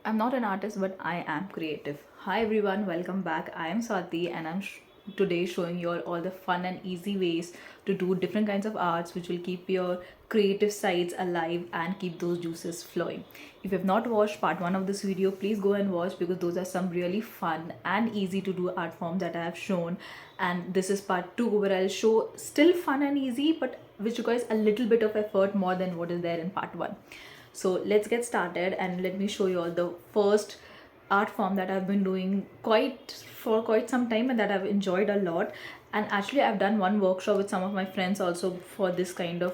I'm not an artist, but I am creative. Hi everyone, welcome back. I am Swati, and today showing you all the fun and easy ways to do different kinds of arts which will keep your creative sides alive and keep those juices flowing. If you have not watched part 1 of this video, please go and watch because those are some really fun and easy to do art forms that I have shown. And this is part 2 where I'll show still fun and easy but which requires a little bit of effort more than what is there in part 1. So let's get started and let me show you all the first art form that I've been doing quite some time and that I've enjoyed a lot. And actually I've done one workshop with some of my friends also for this kind of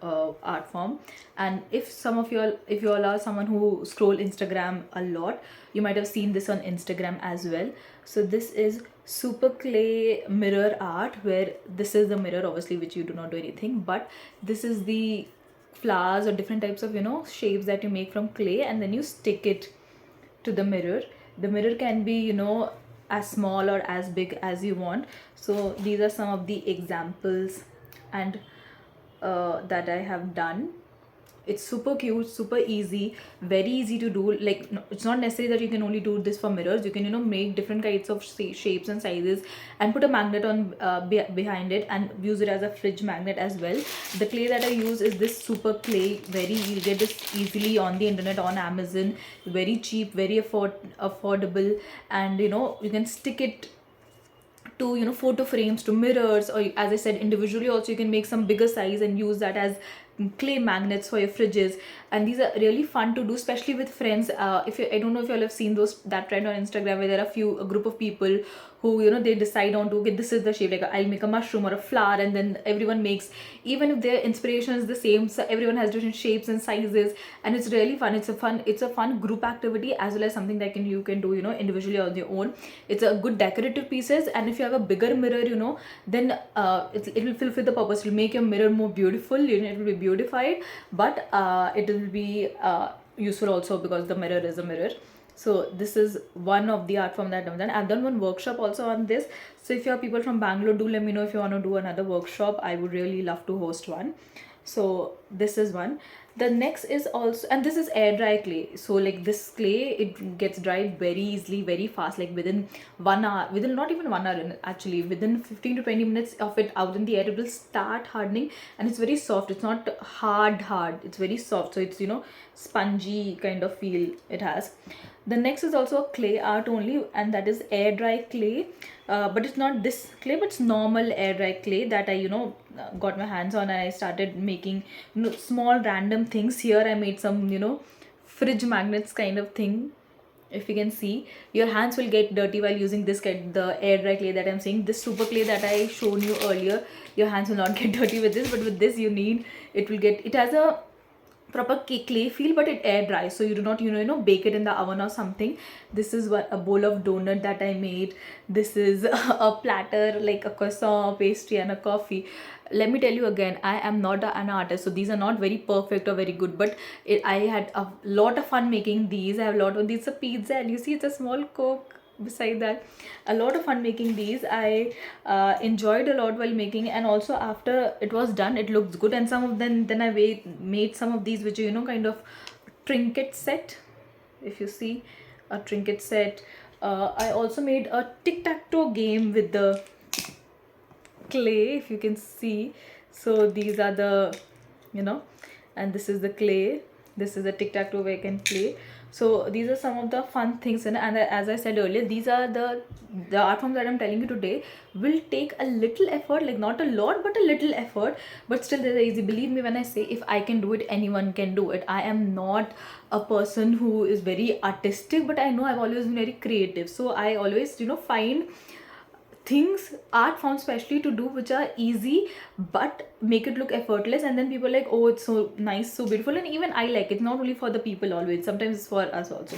art form. And if you all are someone who scroll Instagram a lot, you might have seen this on Instagram as well. So this is super clay mirror art, where this is the mirror obviously which you do not do anything, but this is the flowers or different types of shapes that you make from clay, and then you stick it to the mirror. The mirror can be as small or as big as you want. So these are some of the examples and that I have done. It's super cute, super easy, very easy to do. Like it's not necessary that you can only do this for mirrors. You can make different kinds of shapes and sizes and put a magnet on behind it and use it as a fridge magnet as well. The clay that I use is this super clay. You get this easily on the internet, on Amazon. Very cheap, very affordable, and you can stick it to photo frames, to mirrors, or as I said, individually also you can make some bigger size and use that as clay magnets for your fridges. And these are really fun to do, especially with friends. If you, I don't know if you all have seen that trend on Instagram where there are a group of people who they decide on to, okay, this is the shape, like I'll make a mushroom or a flower, and then everyone makes, even if their inspiration is the same, so everyone has different shapes and sizes, and it's really fun. It's a fun group activity as well as something that you can do individually on your own. It's a good decorative pieces, and if you have a bigger mirror, then it will fulfill the purpose. It will make your mirror more beautiful, it will be beautified, but it will be useful also because the mirror is a mirror. So this is one of the art form that I've done. I've done one workshop also on this. So if you are people from Bangalore, do let me know if you want to do another workshop. I would really love to host one. So this is one. The next is also, and this is air dry clay. So like this clay, it gets dried very easily, very fast, like within 1 hour, within not even 1 hour, actually within 15 to 20 minutes of it out in the air, it will start hardening, and it's very soft. It's not hard, it's very soft. So it's spongy kind of feel it has. The next is also a clay art only, and that is air dry clay. But it's not this clay, but it's normal air dry clay that I got my hands on, and I started making small random things. Here I made some fridge magnets kind of thing. If you can see, your hands will get dirty while using the air dry clay that I'm saying. This super clay that I shown you earlier, your hands will not get dirty with this, but with this it has a proper clay feel, but it air dries, so you do not bake it in the oven or something. This is a bowl of donut that I made. This is a platter, like a croissant, pastry, and a coffee. Let me tell you again, I am not an artist, so these are not very perfect or very good, but I had a lot of fun making these. I have a lot of these. A pizza, and you see it's a small Coke beside that. A lot of fun making these. I enjoyed a lot while making, and also after it was done, it looks good. And some of them, then I made some of these which are kind of trinket set. If you see, a trinket set. I also made a tic-tac-toe game with the clay, if you can see. So these are the and this is the clay. This is the tic-tac-toe where I can play. So these are some of the fun things, and as I said earlier, these are the art forms that I'm telling you today will take a little effort, like not a lot but a little effort, but still they're easy. Believe me when I say, if I can do it, anyone can do it. I am not a person who is very artistic, but I know I've always been very creative, so I always find things, art forms especially, to do which are easy but make it look effortless, and then people are like, oh, it's so nice, so beautiful. And even I like it. Not only for the people, always, sometimes it's for us also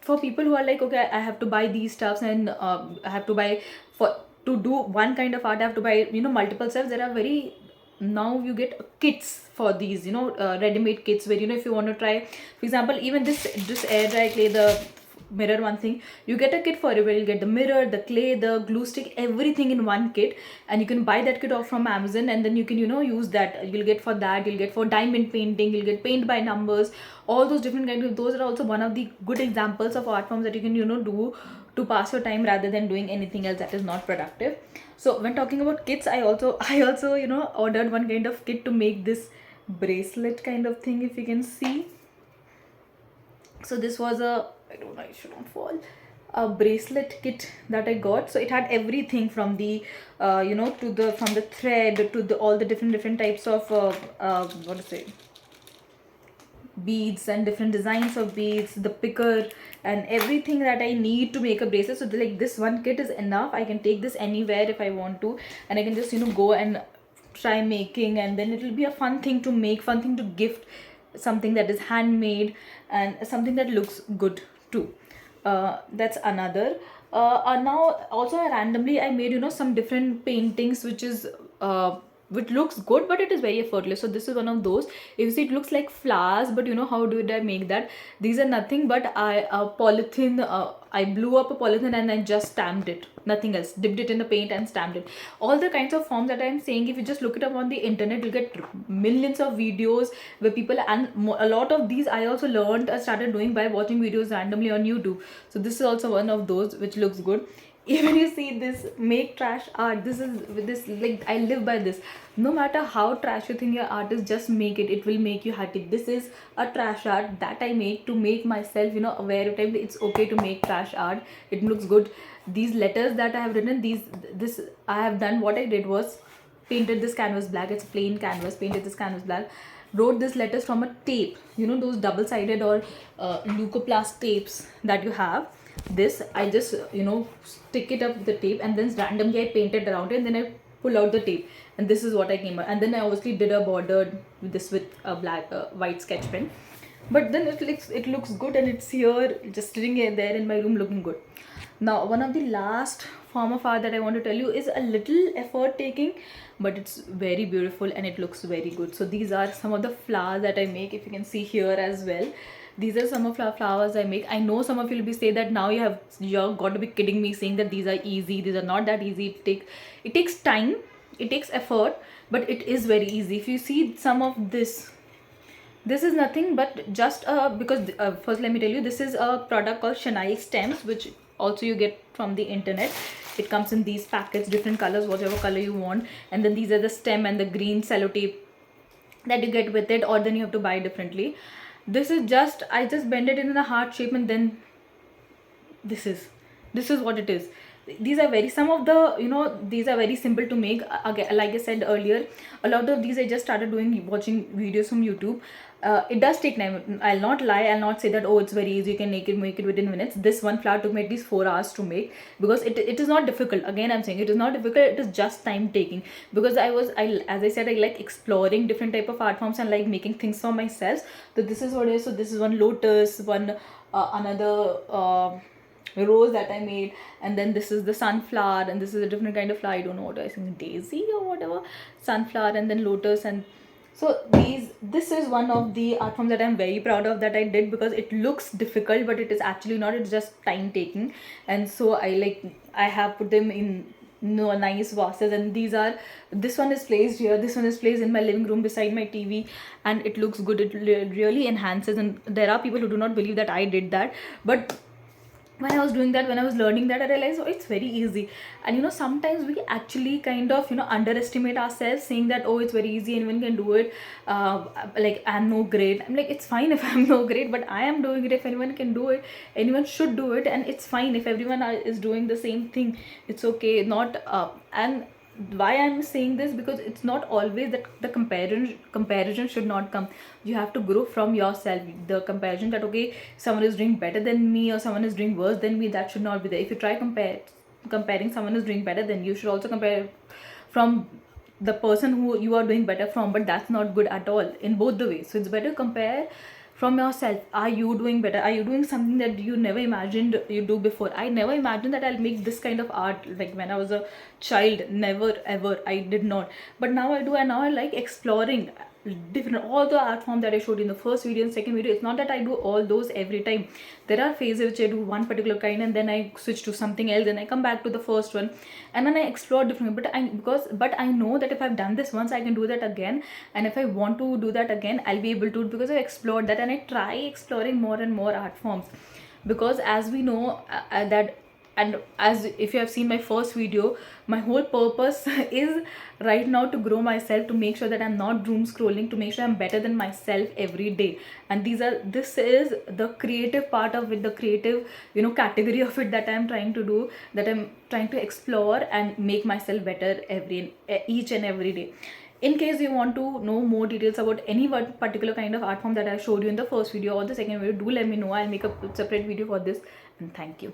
for people who are like, okay, I have to buy these stuffs, and I have to buy, for to do one kind of art I have to buy multiple stuff. There are very, now you get kits for these ready-made kits, where if you want to try, for example, even this air dry clay, the mirror one thing. You get a kit for it where you'll get the mirror, the clay, the glue stick, everything in one kit, and you can buy that kit off from Amazon, and then you can, you know, use that. You'll get for that, you'll get for diamond painting, you'll get paint by numbers, all those different kinds of, those are also one of the good examples of art forms that you can, you know, do to pass your time rather than doing anything else that is not productive. So when talking about kits, I also you know, ordered one kind of kit to make this bracelet kind of thing, if you can see. So this was a, I don't know, it shouldn't fall, a bracelet kit that I got. So it had everything from the you know, to the, from the thread to the all the different types of what to say, beads and different designs of beads, the picker and everything that I need to make a bracelet. So like this one kit is enough. I can take this anywhere if I want to, and I can just, you know, go and try making, and then it will be a fun thing to make, fun thing to gift, something that is handmade and something that looks good too. That's another. Now also randomly I made, you know, some different paintings which looks good, but it is very effortless. So this is one of those. If you see, it looks like flowers, but you know, how did I make that? These are nothing but I blew up a polythene and I just stamped it, nothing else, dipped it in the paint and stamped it. All the kinds of forms that I'm saying, if you just look it up on the internet, you'll get millions of videos where people, and a lot of these I also learned, started doing by watching videos randomly on YouTube. So this is also one of those which looks good. Even you see this, make trash art, this is this, like, I live by this. No matter how trash you think your art is, just make it, it will make you happy. This is a trash art that I make to make myself, you know, aware of time. It's okay to make trash art, it looks good. These letters that I have written, this I have done, what I did was painted this canvas black. It's plain canvas, painted this canvas black, wrote these letters from a tape, you know, those double-sided or leucoplast tapes that you have. This I just, you know, stick it up with the tape, and then randomly I painted around it, and then I pull out the tape, and this is what I came out. And then I obviously did a border with this, with a black white sketch pen. But then it looks good, and it's here just sitting here there in my room looking good. Now one of the last form of art that I want to tell you is a little effort taking, but it's very beautiful and it looks very good. So these are some of the flowers that I make, if you can see here as well. These are some of the flowers I make. I know some of you will be saying that now you're got to be kidding me, saying that these are easy. These are not that easy. It takes time, it takes effort, but it is very easy. If you see some of this is nothing but just because first let me tell you, this is a product called Shania stems, which also you get from the internet. It comes in these packets, different colors, whatever color you want, and then these are the stem and the green sellotape that you get with it, or then you have to buy differently. This is just, I just bend it in a heart shape, and then this is what it is. These are very, some of the, you know, these are very simple to make. Again, like I said earlier, a lot of these I just started doing, watching videos from YouTube. It does take time, I'll not lie, I'll not say that, oh, it's very easy, you can make it within minutes. This one flower took me at least 4 hours to make, because it is not difficult. Again, I'm saying it is not difficult, it is just time taking, because as I said, I like exploring different type of art forms and like making things for myself. So this is what it is. So this is one lotus, one another rose that I made, and then this is the sunflower, and this is a different kind of flower, I don't know what I think, daisy or whatever, sunflower, and then lotus. And so this is one of the art forms that I'm very proud of, that I did, because it looks difficult, but it is actually not. It's just time taking. And so I have put them in nice vases, and this one is placed here, this one is placed in my living room beside my TV, and it looks good. It really enhances. And there are people who do not believe that I did that, but when I was doing that, when I was learning that, I realized, oh, it's very easy. And you know, sometimes we actually kind of, you know, underestimate ourselves, saying that, oh, it's very easy, anyone can do it, like, I'm no great. I'm like, it's fine if I'm no great, but I am doing it. If anyone can do it, anyone should do it, and it's fine if everyone is doing the same thing. It's okay. Not and why I'm saying this, because it's not always that the comparison should not come. You have to grow from yourself. The comparison that, okay, someone is doing better than me or someone is doing worse than me, that should not be there. If you try comparing someone who's doing better than you, should also compare from the person who you are doing better from, but that's not good at all in both the ways. So it's better compare from yourself. Are you doing better? Are you doing something that you never imagined you do before? I never imagined that I'll make this kind of art, like when I was a child. Never ever, I did not. But now I do, and now I like exploring. different, all the art form that I showed in the first video and second video. It's not that I do all those every time. There are phases which I do one particular kind and then I switch to something else and I come back to the first one and then I explore different. But I know that if I've done this once, I can do that again, and if I want to do that again, I'll be able to, because I explored that and I try exploring more and more art forms. Because as we know, that, and as if you have seen my first video, my whole purpose is right now to grow myself, to make sure that I'm not doom scrolling, to make sure I'm better than myself every day. And this is the creative part of it, the creative, category of it that I'm trying to do, that I'm trying to explore and make myself better each and every day. In case you want to know more details about any one particular kind of art form that I showed you in the first video or the second video, do let me know. I'll make a separate video for this. And thank you.